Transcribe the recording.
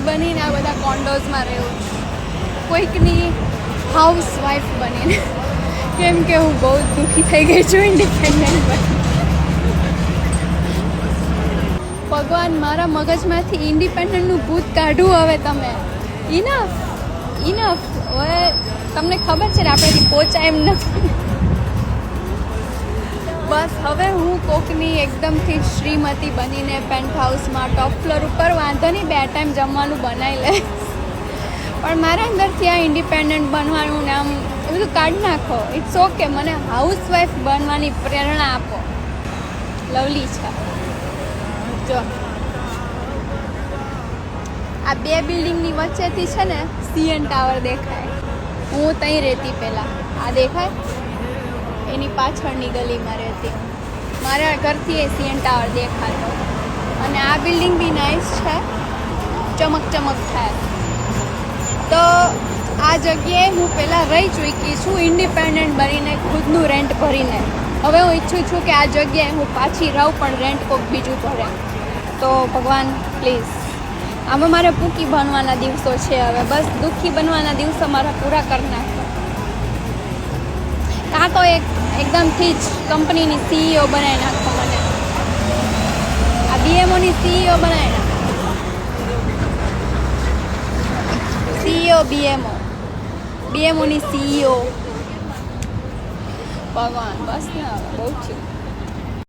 બનીને આ બધા કોન્ડોઝમાં રહું છું, કોઈકની હાઉસ વાઈફ બનીને, કેમ કે હું બહુ દુઃખી થઈ ગઈ છું ઇન્ડિપેન્ડન્ટ બની. ભગવાન, મારા મગજમાંથી ઇન્ડિપેન્ડન્ટનું ભૂત કાઢવું હવે તમે. ઇનફ. હવે તમને ખબર છે ને આપણેથી પહોંચાય એમ નથી. બસ હવે હું કોકની એકદમથી શ્રીમતી બનીને પેન્ટ હાઉસમાં ટોપ ફ્લોર ઉપર વાંધો નહીં 2 ટાઈમ જમવાનું બનાવી લે, પણ મારા અંદરથી આ ઇન્ડિપેન્ડન્ટ બનવાનું ને આમ એ બધું કાઢી નાખો. ઇટ્સ ઓકે, મને હાઉસવાઈફ બનવાની પ્રેરણા આપો. લવલી છે. જો આ 2 બિલ્ડિંગની વચ્ચેથી છે ને સીએન ટાવર દેખાય. હું ત્યાં રહેતી પહેલાં. આ દેખાય? એની પાછળની ગલીમાં રહેતી. મારા ઘરથી એ સીએન ટાવર દેખાતો. અને આ બિલ્ડિંગ બી નાઇસ છે, ચમક થાય. તો આ જગ્યાએ હું પહેલાં રહી ચૂકી છું ઇન્ડિપેન્ડન્ટ બનીને, ખુદનું રેન્ટ ભરીને. હવે હું ઈચ્છું છું કે આ જગ્યાએ હું પાછી રહું, પણ રેન્ટ કોક બીજું ભરે. તો ભગવાન પ્લીઝ, આમાં મારે પૂકી બનવાના દિવસો છે હવે. બસ દુઃખી બનવાના દિવસો મારા પૂરા કરી નાખો. કાં તો એકદમથી જ કંપનીની સીઈઓ બનાવી નાખો મને. આ બીએમઓની સીઈઓ બનાવી નાખો. સીઈઓ બીએમઓની સીઈઓ. ભગવાન બસ ને, બહુ થયું.